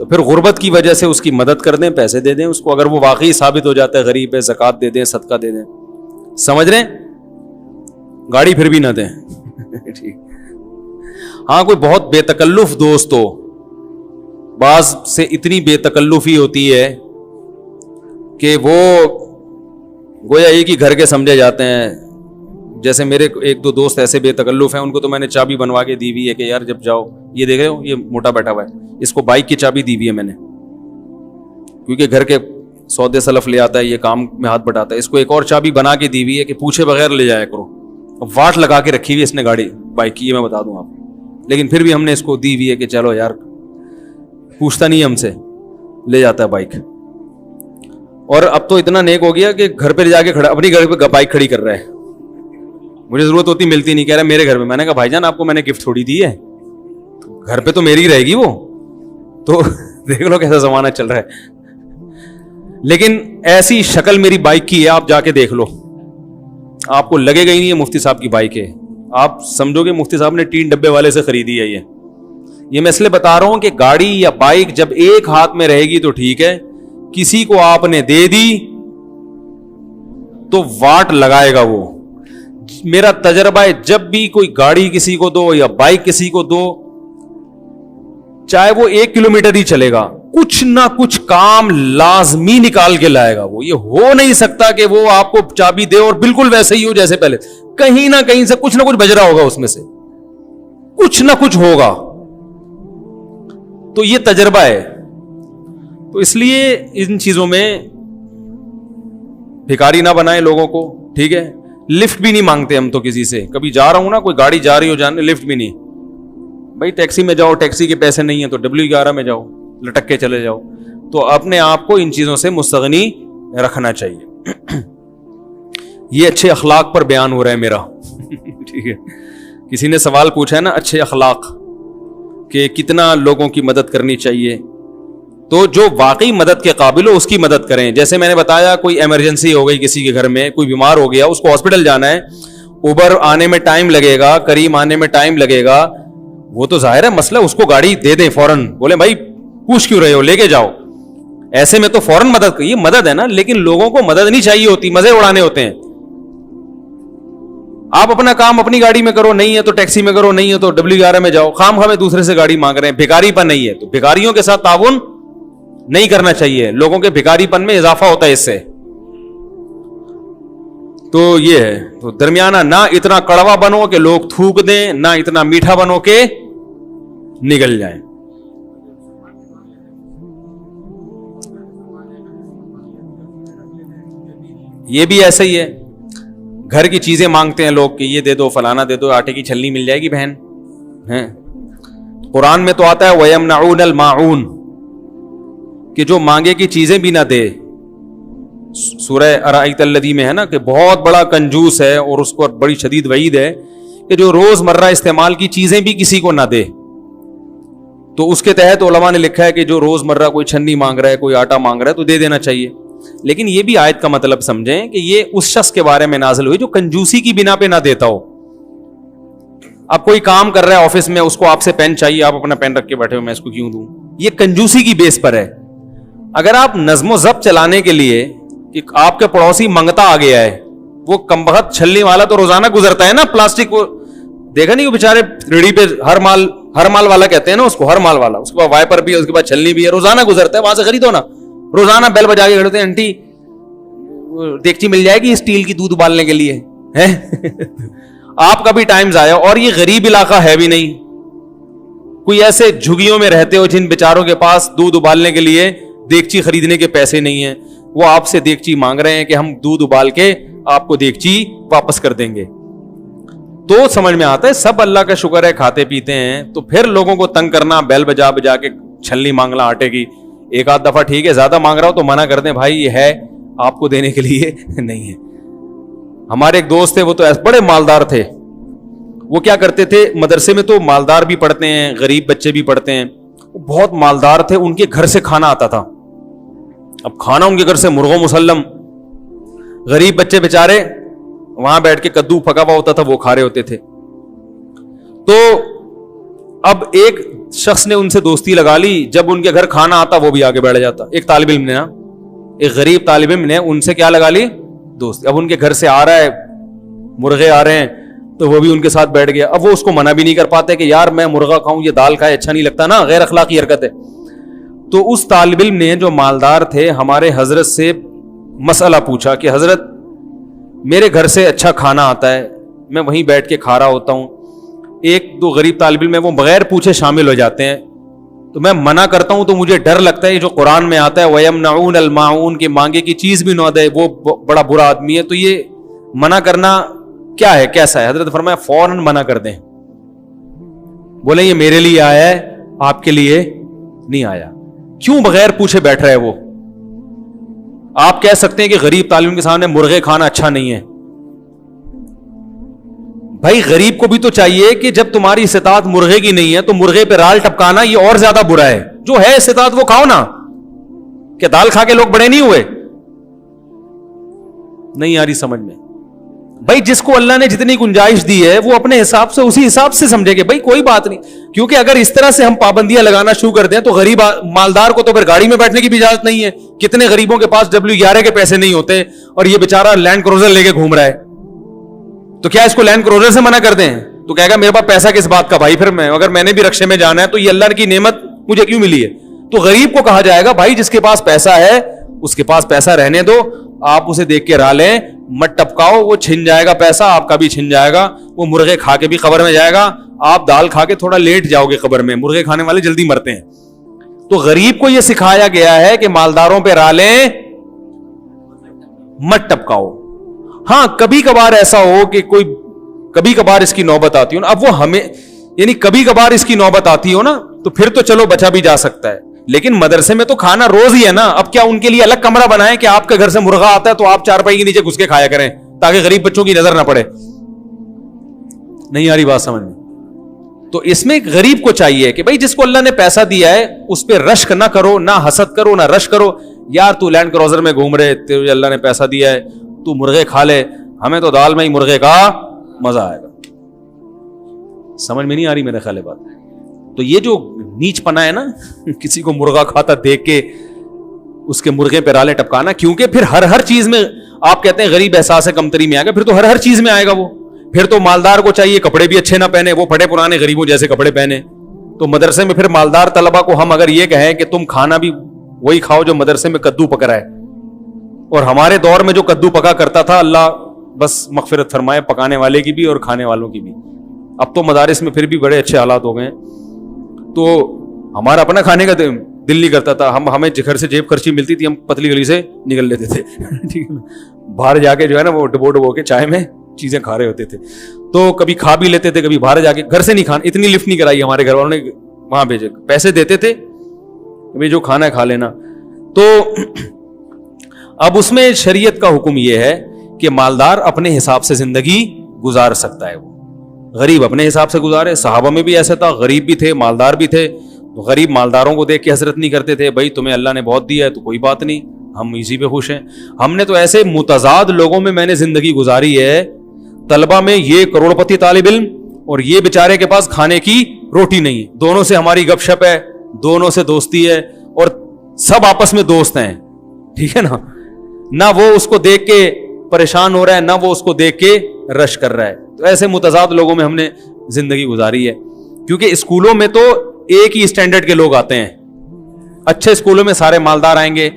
تو پھر غربت کی وجہ سے اس کی مدد کر دیں, پیسے دے دیں اس کو, اگر وہ واقعی ثابت ہو جاتا ہے غریب ہے, زکوٰۃ دے دیں, صدقہ دے دیں. سمجھ رہے ہیں؟ گاڑی پھر بھی نہ دیں. ٹھیک. ہاں کوئی بہت بے تکلف دوست ہو, بعض سے اتنی بے تکلفی ہوتی ہے کہ وہ گویا ایک ہی گھر کے سمجھے جاتے ہیں. جیسے میرے ایک دو دوست ایسے بے تکلف ہیں, ان کو تو میں نے چابی بنوا کے دی ہوئی ہے کہ یار جب جاؤ, یہ دیکھ رہے ہو یہ موٹا بیٹھا ہوا ہے, اس کو بائک کی چابی دی ہوئی ہے میں نے, کیونکہ گھر کے سودے سلف لے آتا ہے, یہ کام میں ہاتھ بٹاتا ہے, اس کو ایک اور چابی بنا کے دی ہوئی ہے کہ پوچھے بغیر لے جایا کرو. واٹ لگا کے رکھی ہوئی ہے اس نے گاڑی بائک کی, یہ میں بتا دوں آپ, لیکن پھر بھی ہم نے اس کو دی ہوئی ہے کہ چلو یار, پوچھتا نہیں ہم سے, لے جاتا ہے بائک. اور اب تو اتنا نیک ہو گیا کہ گھر پہ جا کے کھڑا, اپنی گھر پہ بائک کھڑی کر رہا ہے. مجھے ضرورت ہوتی ملتی نہیں, کہہ رہا ہے میرے گھر میں. میں نے کہا بھائی جان آپ کو میں نے گفٹ تھوڑی دی ہے, گھر پہ تو میری ہی رہے گی وہ. تو دیکھ لو کیسا زمانہ چل رہا ہے. لیکن ایسی شکل میری بائک کی ہے, آپ جا کے دیکھ لو, آپ کو لگے گا ہی نہیں یہ مفتی صاحب کی بائک ہے. آپ سمجھو گے مفتی صاحب نے 3 ڈبے والے سے خریدی ہے. یہ میں اس لیے بتا رہا ہوں کہ گاڑی یا بائک جب ایک ہاتھ میں رہے گی تو ٹھیک ہے, کسی کو آپ نے دے دی تو واٹ لگائے گا وہ. میرا تجربہ ہے, جب بھی کوئی گاڑی کسی کو دو یا بائک کسی کو دو, چاہے وہ 1 کلومیٹر ہی چلے گا, کچھ نہ کچھ کام لازمی نکال کے لائے گا وہ. یہ ہو نہیں سکتا کہ وہ آپ کو چابی دے اور بالکل ویسے ہی ہو جیسے پہلے. کہیں نہ کہیں سے کچھ نہ کچھ بج رہا ہوگا, اس میں سے کچھ نہ کچھ ہوگا. تو یہ تجربہ ہے. تو اس لیے ان چیزوں میں بھکاری نہ بنائیں لوگوں کو, ٹھیک ہے. لفٹ بھی نہیں مانگتے ہم تو کسی سے. کبھی جا رہا ہوں نا, کوئی گاڑی جا رہی ہو جانے, لفٹ بھی نہیں. بھائی ٹیکسی میں جاؤ, ٹیکسی کے پیسے نہیں ہیں تو W11 میں جاؤ, لٹک کے چلے جاؤ. تو اپنے آپ کو ان چیزوں سے مستغنی رکھنا چاہیے. یہ اچھے اخلاق پر بیان ہو رہا ہے میرا. ٹھیک ہے. کسی نے سوال پوچھا ہے نا, اچھے اخلاق, کہ کتنا لوگوں کی مدد کرنی چاہیے. تو جو واقعی مدد کے قابل ہو اس کی مدد کریں. جیسے میں نے بتایا, کوئی ایمرجنسی ہو گئی کسی کے گھر میں, کوئی بیمار ہو گیا, اس کو ہاسپٹل جانا ہے, اوبر آنے میں ٹائم لگے گا, کریم آنے میں ٹائم لگے گا, وہ تو ظاہر ہے مسئلہ, اس کو گاڑی دے دیں فوراً, بولے بھائی پوچھ کیوں رہے ہو, لے کے جاؤ. ایسے میں تو فوراً مدد, یہ مدد ہے نا. لیکن لوگوں کو مدد نہیں چاہیے ہوتی, مزے اڑانے ہوتے ہیں. آپ اپنا کام اپنی گاڑی میں کرو, نہیں ہے تو ٹیکسی میں کرو, نہیں ہے تو W11 میں جاؤ. خام خواہ دوسرے سے گاڑی مانگ رہے ہیں, بھکاری پن نہیں ہے. تو بھکاریوں کے ساتھ تعاون نہیں کرنا چاہیے. لوگوں کے بھکاری پن میں اضافہ ہوتا ہے اس سے. تو یہ ہے, تو درمیانہ, نہ اتنا کڑوا بنو کہ لوگ تھوک دیں, نہ اتنا میٹھا بنو کہ نگل جائیں. یہ بھی ایسا ہی ہے, گھر کی چیزیں مانگتے ہیں لوگ کہ یہ دے دو, فلانا دے دو, آٹے کی چھلنی مل جائے گی بہن. قرآن میں تو آتا ہے وَيَمْنَعُونَ الْمَاعُونَ, کہ جو مانگے کی چیزیں بھی نہ دے. سورہ ارائیت الذی میں ہے نا, کہ بہت بڑا کنجوس ہے اور اس کو بڑی شدید وعید ہے کہ جو روز مرہ استعمال کی چیزیں بھی کسی کو نہ دے. تو اس کے تحت علماء نے لکھا ہے کہ جو روز مرہ کوئی چھنی مانگ رہا ہے, کوئی آٹا مانگ رہا ہے, تو دے دینا چاہیے. لیکن یہ بھی آیت کا مطلب سمجھیں کہ یہ اس شخص کے بارے میں نازل ہوئی جو کنجوسی کی بنا پہ نہ دیتا ہو. اب کوئی کام کر رہا ہے آفس میں, اس کو آپ سے پین چاہیے, آپ اپنا پین رکھ کے بیٹھے ہو, میں اس کو کیوں دوں. یہ کنجوسی کی بیس پر ہے. اگر آپ نظم و ضبط چلانے کے لیے, کہ آپ کے پڑوسی منگتا آ گیا ہے, وہ کمبخت چھلنی والا تو روزانہ گزرتا ہے نا, پلاسٹک کو دیکھا نہیں, وہ بیچارے ریڑھی پہ ہر مال والا کہتے ہیں نا اس کو, ہر مال والا, اس کے بعد وائپر بھی ہے, اس کے بعد چھلنی بھی ہے, روزانہ گزرتا ہے, وہاں سے خریدو نا. روزانہ بیل بجا کے کھڑتے ہیں, آنٹی دیکچی مل جائے گی اسٹیل کی دودھ ابالنے کے لیے. آپ کا بھی ٹائم ضائع. اور یہ غریب علاقہ ہے بھی نہیں, کوئی ایسے جھگیوں میں رہتے ہو جن بیچاروں کے پاس دودھ ابالنے کے لیے دیگچی خریدنے کے پیسے نہیں ہیں, وہ آپ سے دیگچی مانگ رہے ہیں کہ ہم دودھ ابال کے آپ کو دیگچی واپس کر دیں گے. تو سمجھ میں آتا ہے سب اللہ کا شکر ہے کھاتے پیتے ہیں, تو پھر لوگوں کو تنگ کرنا, بیل بجا بجا کے چھلنی مانگنا آٹے کی, ایک آدھ دفعہ ٹھیک ہے, زیادہ مانگ رہا ہو تو منع کر دیں, بھائی یہ ہے آپ کو دینے کے لیے نہیں ہے. ہمارے ایک دوست تھے, وہ تو بڑے مالدار تھے. وہ کیا کرتے تھے, مدرسے میں تو مالدار بھی پڑھتے ہیں, غریب بچے بھی پڑھتے ہیں, وہ بہت مالدار تھے, ان کے گھر سے کھانا آتا تھا. اب کھانا ان کے گھر سے مرغ و مسلم, غریب بچے بیچارے وہاں بیٹھ کے کدو پکا ہوا ہوتا تھا, وہ کھا رہے ہوتے تھے. تو اب ایک شخص نے ان سے دوستی لگا لی, جب ان کے گھر کھانا آتا وہ بھی آگے بیٹھ جاتا. ایک طالب علم نے, ایک غریب طالب علم نے ان سے کیا لگا لی, دوستی. اب ان کے گھر سے آ رہا ہے, مرغے آ رہے ہیں, تو وہ بھی ان کے ساتھ بیٹھ گیا. اب وہ اس کو منع بھی نہیں کر پاتے کہ یار میں مرغا کھاؤں, یہ دال کھائے اچھا نہیں لگتا نا, غیر اخلاقی حرکت ہے. تو اس طالب علم نے جو مالدار تھے ہمارے حضرت سے مسئلہ پوچھا کہ حضرت میرے گھر سے اچھا کھانا آتا ہے, میں وہیں بیٹھ کے کھا رہا ہوتا ہوں, ایک دو غریب طالب علم وہ بغیر پوچھے شامل ہو جاتے ہیں, تو میں منع کرتا ہوں تو مجھے ڈر لگتا ہے, جو قرآن میں آتا ہے وَيَمْنَعُونَ الْمَاعُونَ کہ مانگے کی چیز بھی نہ دے, وہ بڑا برا آدمی ہے, تو یہ منع کرنا کیا ہے, کیسا ہے؟ حضرت فرمایا فوراً منع کر دیں. بولے یہ میرے لیے آیا ہے, آپ کے لیے نہیں آیا. کیوں بغیر پوچھے بیٹھ رہا ہے وہ؟ آپ کہہ سکتے ہیں کہ غریب طالب کے سامنے مرغے کھانا اچھا نہیں ہے. بھائی غریب کو بھی تو چاہیے کہ جب تمہاری استطاعت مرغے کی نہیں ہے تو مرغے پہ رال ٹپکانا یہ اور زیادہ برا ہے. جو ہے استطاعت وہ کھاؤ نا. کہ دال کھا کے لوگ بڑے نہیں ہوئے؟ نہیں آ رہی سمجھ میں. بھائی جس کو اللہ نے جتنی گنجائش دی ہے وہ اپنے حساب سے اسی حساب سے سمجھے کہ بھائی کوئی بات نہیں. کیونکہ اگر اس طرح سے ہم پابندیاں لگانا شروع کر دیں تو غریب مالدار کو تو پھر گاڑی میں بیٹھنے کی بھی اجازت نہیں ہے. کتنے غریبوں کے پاس W11 کے پیسے نہیں ہوتے اور یہ بیچارہ لینڈ کروزر لے کے گھوم رہا ہے, تو کیا اس کو لینڈ کروزر سے منع کر دیں؟ تو کہے گا میرے پاس پیسہ کس بات کا بھائی, پھر میں اگر میں نے بھی رکشے میں جانا ہے تو یہ اللہ کی نعمت مجھے کیوں ملی ہے. تو غریب کو کہا جائے گا بھائی جس کے پاس پیسہ ہے اس کے پاس پیسہ رہنے دو, آپ اسے دیکھ کے راہ لیں, مت ٹپکاؤ, وہ چھن جائے گا پیسہ, آپ کا بھی چھن جائے گا, وہ مرغے کھا کے بھی قبر میں جائے گا, آپ دال کھا کے تھوڑا لیٹ جاؤ گے قبر میں, مرغے کھانے والے جلدی مرتے ہیں. تو غریب کو یہ سکھایا گیا ہے کہ مالداروں پہ راہ لیں, مت ٹپکاؤ. ہاں کبھی کبھار ایسا ہو کہ کوئی کبھی کبھار اس کی نوبت آتی ہو نا, اب وہ ہمیں یعنی کبھی کبھار اس کی نوبت آتی ہو نا تو پھر تو چلو بچا بھی جا سکتا ہے, لیکن مدرسے میں تو کھانا روز ہی ہے نا. اب کیا ان کے لیے الگ کمرہ بنائیں کہ آپ کے گھر سے مرغا آتا ہے تو آپ چارپائی کے نیچے گھس کے کھایا کریں تاکہ غریب بچوں کی نظر نہ پڑے؟ نہیں آ رہی بات سمجھ میں. تو اس میں غریب کو چاہیے کہ بھائی جس کو اللہ نے پیسہ دیا ہے اس پہ رشک نہ کرو, نہ حسد کرو, نہ رش کرو. یار تو لینڈ کروزر میں گھوم رہے, تجھے اللہ نے پیسہ دیا ہے, تو مرغے کھا لے, ہمیں تو دال میں ہی مرغے کا مزہ آئے گا. سمجھ میں نہیں آ رہی میرے خیال بات. تو یہ جو نیچ پنا ہے نا کسی کو مرغا کھاتا دیکھ کے اس کے مرغے پہ رالے ٹپکانا, کیونکہ پھر ہر چیز میں آپ کہتے ہیں غریب احساس کمتری میں آئے گا, پھر تو ہر چیز میں آئے گا وہ. پھر تو مالدار کو چاہیے کپڑے بھی اچھے نہ پہنے, وہ پھٹے پرانے غریبوں جیسے کپڑے پہنے. تو مدرسے میں پھر مالدار طلبہ کو ہم اگر یہ کہیں کہ تم کھانا بھی وہی کھاؤ جو مدرسے میں کدو پک رہا ہے, اور ہمارے دور میں جو کدو پکا کرتا تھا اللہ بس مغفرت فرمائے پکانے والے کی بھی اور کھانے والوں کی بھی. اب تو مدارس میں پھر بھی بڑے اچھے حالات ہو گئے ہیں. تو ہمارا اپنا کھانے کا دل نہیں کرتا تھا, ہمیں گھر سے جیب خرچی ملتی تھی, ہم پتلی گلی سے نکل لیتے تھے باہر جا کے جو ہے نا وہ ڈبو کے چائے میں چیزیں کھا رہے ہوتے تھے. تو کبھی کھا بھی لیتے تھے, کبھی باہر جا کے, گھر سے نہیں کھانا, اتنی لفٹ نہیں کرائی ہمارے گھر والوں نے, وہاں بھیجے, پیسے دیتے تھے کبھی جو کھانا ہے کھا لینا. تو اب اس میں شریعت کا حکم یہ ہے کہ مالدار اپنے حساب سے زندگی گزار سکتا ہے, وہ غریب اپنے حساب سے گزارے. صحابہ میں بھی ایسا تھا, غریب بھی تھے مالدار بھی تھے. تو غریب مالداروں کو دیکھ کے حسرت نہیں کرتے تھے, بھائی تمہیں اللہ نے بہت دیا ہے تو کوئی بات نہیں, ہم اسی پہ خوش ہیں. ہم نے تو ایسے متضاد لوگوں میں نے زندگی گزاری ہے, طلبہ میں یہ کروڑ پتی طالب علم اور یہ بیچارے کے پاس کھانے کی روٹی نہیں, دونوں سے ہماری گپ شپ ہے, دونوں سے دوستی ہے, اور سب آپس میں دوست ہیں, ٹھیک ہے نا. نہ وہ اس کو دیکھ کے پریشان ہو رہا ہے, نہ وہ اس کو دیکھ کے رش کر رہا ہے. تو ایسے متضاد لوگوں میں ہم نے زندگی گزاری ہے. کیونکہ اسکولوں میں تو ایک ہی اسٹینڈرڈ کے لوگ آتے ہیں, اچھے اسکولوں میں سارے مالدار آئیں گے,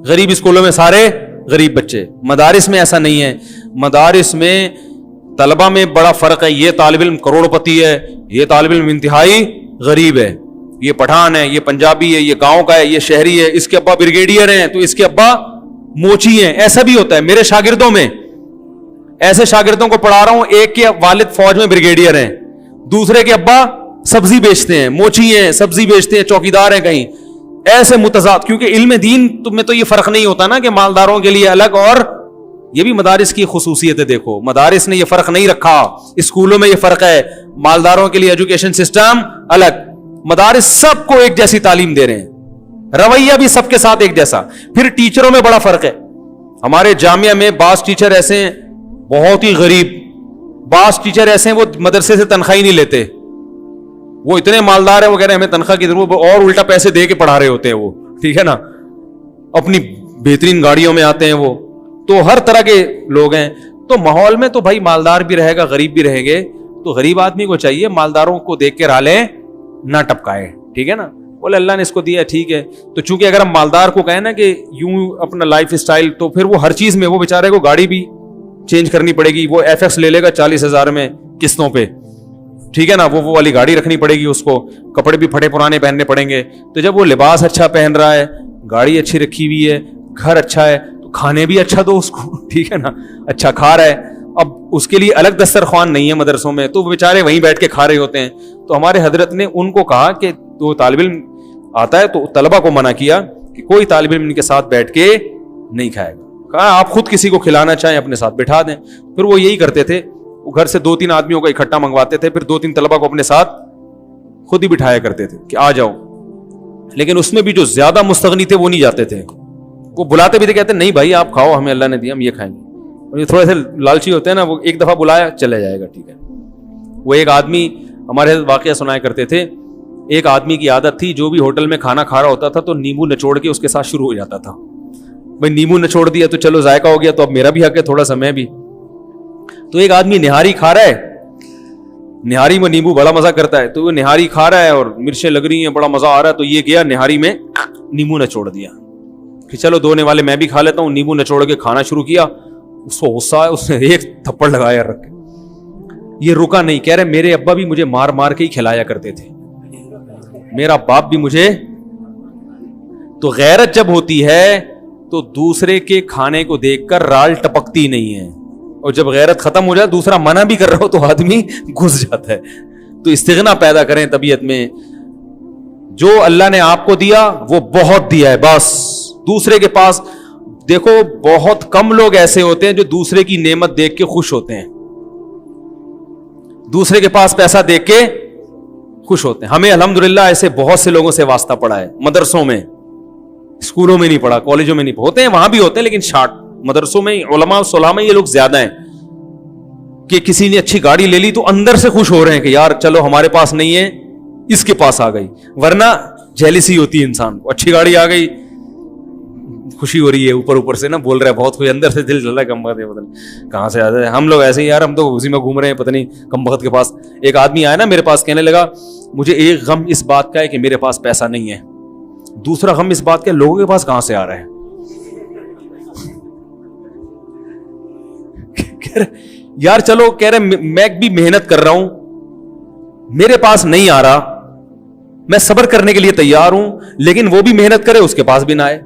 غریب اسکولوں میں سارے غریب بچے. مدارس میں ایسا نہیں ہے, مدارس میں طلبہ میں بڑا فرق ہے. یہ طالب علم کروڑ پتی ہے, یہ طالب علم انتہائی غریب ہے, یہ پٹھان ہے, یہ پنجابی ہے, یہ گاؤں کا ہے, یہ شہری ہے, اس کے ابا بریگیڈیئر ہیں تو اس کے ابا موچی ہیں. ایسا بھی ہوتا ہے میرے شاگردوں میں, ایسے شاگردوں کو پڑھا رہا ہوں, ایک کے والد فوج میں بریگیڈیئر ہیں, دوسرے کے ابا سبزی بیچتے ہیں, موچی ہیں, سبزی بیچتے ہیں, چوکیدار ہیں کہیں. ایسے متضاد, کیونکہ علم دین میں تو یہ فرق نہیں ہوتا نا کہ مالداروں کے لیے الگ, اور یہ بھی مدارس کی خصوصیت ہے. دیکھو مدارس نے یہ فرق نہیں رکھا, اسکولوں میں یہ فرق ہے, مالداروں کے لیے ایجوکیشن سسٹم الگ, مدارس سب کو ایک جیسی تعلیم دے رہے ہیں, رویہ بھی سب کے ساتھ ایک جیسا. پھر ٹیچروں میں بڑا فرق ہے. ہمارے جامعہ میں بعض ٹیچر ایسے ہیں بہت ہی غریب, بعض ٹیچر ایسے ہیں وہ مدرسے سے تنخواہ نہیں لیتے, وہ اتنے مالدار ہیں, وہ کہہ رہے ہیں ہمیں تنخواہ کی ضرورت, اور الٹا پیسے دے کے پڑھا رہے ہوتے ہیں وہ, ٹھیک ہے نا, اپنی بہترین گاڑیوں میں آتے ہیں وہ. تو ہر طرح کے لوگ ہیں. تو ماحول میں تو بھائی مالدار بھی رہے گا, غریب بھی رہیں گے. تو غریب آدمی کو چاہیے مالداروں کو دیکھ کے رالے نہ ٹپکائے, ٹھیک ہے نا, بولے اللہ نے اس کو دیا ٹھیک ہے. تو چونکہ اگر ہم مالدار کو کہیں نا کہ یوں اپنا لائف اسٹائل, تو پھر وہ ہر چیز میں, وہ بیچارے کو گاڑی بھی چینج کرنی پڑے گی, وہ ایف ایکس لے لے گا 40,000 میں قسطوں پہ, ٹھیک ہے نا, وہ والی گاڑی رکھنی پڑے گی اس کو, کپڑے بھی پھٹے پرانے پہننے پڑیں گے. تو جب وہ لباس اچھا پہن رہا ہے, گاڑی اچھی رکھی ہوئی ہے, گھر اچھا ہے, تو کھانے بھی اچھا دو اس کو, ٹھیک ہے نا, اچھا کھا رہا ہے. اب اس کے لیے الگ دسترخوان نہیں ہے مدرسوں میں, تو وہ بیچارے وہیں بیٹھ کے کھا رہے ہوتے ہیں. تو ہمارے حضرت نے ان کو کہا کہ تو طالب علم آتا ہے تو طلبہ کو منع کیا کہ کوئی طالب علم ان کے ساتھ بیٹھ کے نہیں کھائے گا. کہا آپ خود کسی کو کھلانا چاہیں اپنے ساتھ بٹھا دیں. پھر وہ یہی کرتے تھے, وہ گھر سے 2-3 آدمیوں کو اکٹھا منگواتے تھے, پھر 2-3 طلبہ کو اپنے ساتھ خود ہی بٹھایا کرتے تھے کہ آ جاؤ. لیکن اس میں بھی جو زیادہ مستغنی تھے وہ نہیں جاتے تھے, وہ بلاتے بھی تھے, کہتے نہیں بھائی آپ کھاؤ, ہمیں اللہ نے دیا, ہم یہ کھائیں گے. اور یہ تھوڑے سے لالچی ہوتے ہیں نا, وہ ایک دفعہ بلایا چلے جائے گا, ٹھیک ہے. وہ ایک آدمی ہمارے واقعہ سنایا کرتے تھے, ایک آدمی کی عادت تھی جو بھی ہوٹل میں کھانا کھا رہا ہوتا تھا تو نیمبو نچوڑ کے اس کے ساتھ شروع ہو جاتا تھا. بھائی نیمبو نچوڑ دیا تو چلو ذائقہ ہو گیا, تو اب میرا بھی حق ہے تھوڑا سا, میں بھی. تو ایک آدمی نہاری کھا رہا ہے, نہاری میں نیمبو بڑا مزہ کرتا ہے, تو وہ نہاری کھا رہا ہے اور مرچیں لگ رہی ہیں, بڑا مزہ آ رہا ہے, تو یہ گیا نہاری میں نیمبو نچوڑ دیا کہ چلو دونے والے میں بھی کھا لیتا ہوں. نیمبو نچوڑ کے کھانا شروع کیا, اس کو غصہ ہے, اس نے ایک تھپڑ لگایا رکھ کے. یہ رکا نہیں, کہہ رہے میرے ابا بھی مجھے مار مار کے ہی کھلایا کرتے تھے, میرا باپ بھی مجھے. تو غیرت جب ہوتی ہے تو دوسرے کے کھانے کو دیکھ کر رال ٹپکتی نہیں ہے, اور جب غیرت ختم ہو جائے, دوسرا منع بھی کر رہا ہو تو آدمی گھس جاتا ہے. تو استغنا پیدا کریں طبیعت میں. جو اللہ نے آپ کو دیا وہ بہت دیا ہے, بس دوسرے کے پاس دیکھو, بہت کم لوگ ایسے ہوتے ہیں جو دوسرے کی نعمت دیکھ کے خوش ہوتے ہیں, دوسرے کے پاس پیسہ دیکھ کے خوش ہوتے ہیں. ہمیں الحمدللہ ایسے بہت سے لوگوں سے واسطہ پڑا ہے, مدرسوں میں, اسکولوں میں نہیں پڑھا, کالجوں میں نہیں, ہوتے ہیں وہاں بھی ہوتے ہیں, لیکن شارٹ. مدرسوں میں علماء صلاح میں یہ لوگ زیادہ ہیں کہ کسی نے اچھی گاڑی لے لی تو اندر سے خوش ہو رہے ہیں کہ یار چلو ہمارے پاس نہیں ہے, اس کے پاس آ گئی. ورنہ جیلسی ہوتی ہے انسان کو, اچھی گاڑی آ گئی, خوشی ہو رہی ہے, اوپر اوپر سے نا بول رہا ہے بہت خوش, اندر سے دل چل رہا ہے کم بخت ہے, پتہ نہیں کہاں سے آتا ہے. ہم لوگ ایسے ہی یار, ہم تو اسی میں گھوم رہے ہیں, پتہ نہیں کم بخت کے پاس. ایک آدمی آیا نا میرے پاس, کہنے لگا مجھے ایک غم اس بات کا ہے کہ میرے پاس پیسہ نہیں ہے, دوسرا غم اس بات کا لوگوں کے پاس کہاں سے آ رہا ہے. یار چلو, کہہ رہے میں بھی محنت کر رہا ہوں, میرے پاس نہیں آ رہا, میں صبر کرنے کے لیے تیار ہوں, لیکن وہ بھی محنت کرے اس کے پاس بھی نہ آئے.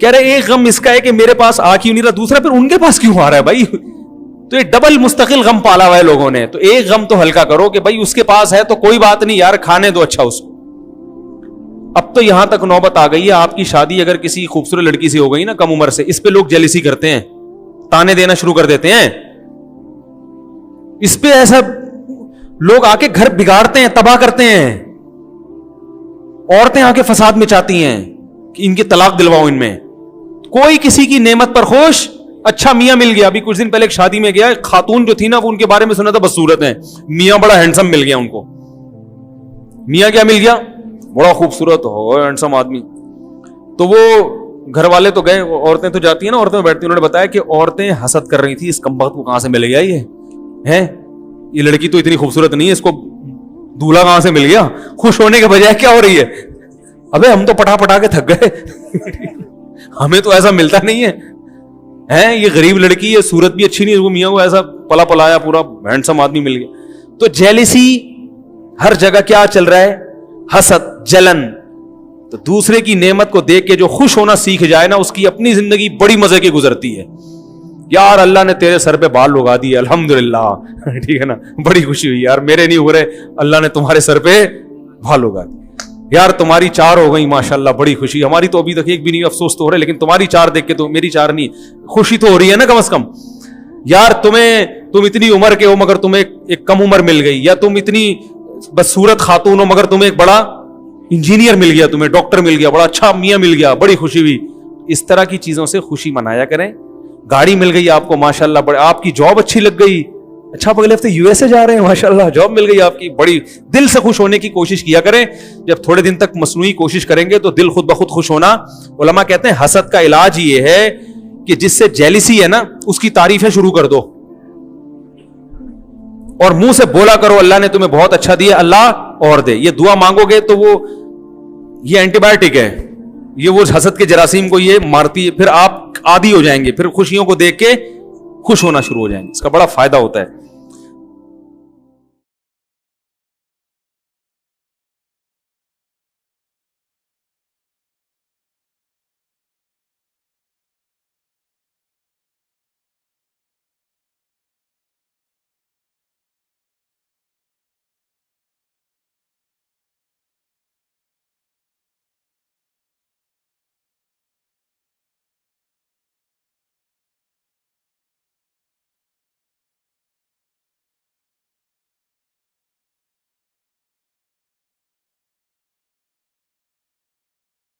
کہہ رہے ایک غم اس کا ہے کہ میرے پاس آ کیوں نہیں رہا, دوسرا پھر ان کے پاس کیوں آ رہا ہے بھائی. تو یہ ڈبل مستقل غم پالا ہوا ہے لوگوں نے. تو ایک غم تو ہلکا کرو کہ بھائی اس کے پاس ہے تو کوئی بات نہیں یار, کھانے دو اچھا اس کو. اب تو یہاں تک نوبت آ گئی ہے, آپ کی شادی اگر کسی خوبصورت لڑکی سے ہو گئی نا کم عمر سے, اس پہ لوگ جیلسی کرتے ہیں, تانے دینا شروع کر دیتے ہیں. اس پہ ایسا لوگ آ کے گھر بگاڑتے ہیں, تباہ کرتے ہیں. عورتیں آ کے فساد میں چاہتی ہیں کہ ان کی طلاق دلواؤ ان میں. کوئی کسی کی نعمت پر خوش, اچھا میاں مل گیا. ابھی کچھ دن پہلے ایک شادی میں گیا, خاتون جو تھی نا وہ ان کے بارے میں سنا تھا بس صورت ہے, میاں بڑا ہینڈسم مل گیا ان کو. میاں کیا مل گیا, بڑا خوبصورت ہو ہینڈسم آدمی. تو وہ گھر والے تو گئے, عورتیں تو جاتی ہیں نا, عورتیں بیٹھتی ہیں. انہوں نے بتایا کہ عورتیں حسد کر رہی تھی اس کمبخت کو کہاں سے مل گیا, یہ لڑکی تو اتنی خوبصورت نہیں ہے, اس کو دولہا کہاں سے مل گیا. خوش ہونے کے بجائے کیا ہو رہی ہے, ابے ہم تو پٹا پٹا کے تھک گئے, ہمیں تو ایسا ملتا نہیں ہے. یہ غریب لڑکی ہے, صورت بھی اچھی نہیں, وہ میاں کو ایسا پلا پلایا پورا ہینڈسم آدمی مل گیا. تو جیلسی ہر جگہ کیا چل رہا ہے, حسد, جلن. تو دوسرے کی نعمت کو دیکھ کے جو خوش ہونا سیکھ جائے نا, اس کی اپنی زندگی بڑی مزے کی گزرتی ہے. یار اللہ نے تیرے سر پہ بال اگا دیے, الحمدللہ, ٹھیک ہے نا, بڑی خوشی ہوئی یار, میرے نہیں ہو رہے, اللہ نے تمہارے سر پہ بال اگا دیے. یار تمہاری 4 ہو گئی, ماشاءاللہ, بڑی خوشی. ہماری تو ابھی تک ایک بھی نہیں, افسوس تو ہو رہا ہے, لیکن تمہاری 4 دیکھ کے تو میری 4 نہیں, خوشی تو ہو رہی ہے نا کم از کم. یار تم اتنی عمر کے ہو مگر تمہیں ایک کم عمر مل گئی, یا تم اتنی بس صورت خاتون ہو مگر تمہیں ایک بڑا انجینئر مل گیا, تمہیں ڈاکٹر مل گیا, بڑا اچھا میاں مل گیا, بڑی خوشی ہوئی. اس طرح کی چیزوں سے خوشی منایا کریں. گاڑی مل گئی آپ کو ماشاءاللہ, بڑے آپ کی جاب اچھی لگ گئی, اچھا آپ اگلے ہفتے یو ایس اے جا رہے ہیں, ماشاءاللہ جاب مل گئی آپ کی, بڑی دل سے خوش ہونے کی کوشش کیا کریں. جب تھوڑے دن تک مصنوعی کوشش کریں گے تو دل خود بخود خوش ہونا. علماء کہتے ہیں حسد کا علاج یہ ہے کہ جس سے جیلسی ہے نا اس کی تعریفیں شروع کر دو اور منہ سے بولا کرو اللہ نے تمہیں بہت اچھا دیا, اللہ اور دے. یہ دعا مانگو گے تو وہ یہ اینٹی بایوٹک ہے, یہ وہ حسد کے جراثیم کو یہ مارتی ہے, پھر آپ عادی ہو جائیں گے, پھر خوشیوں کو دیکھ کے خوش ہونا شروع ہو جائیں گے. اس کا بڑا فائدہ ہوتا ہے.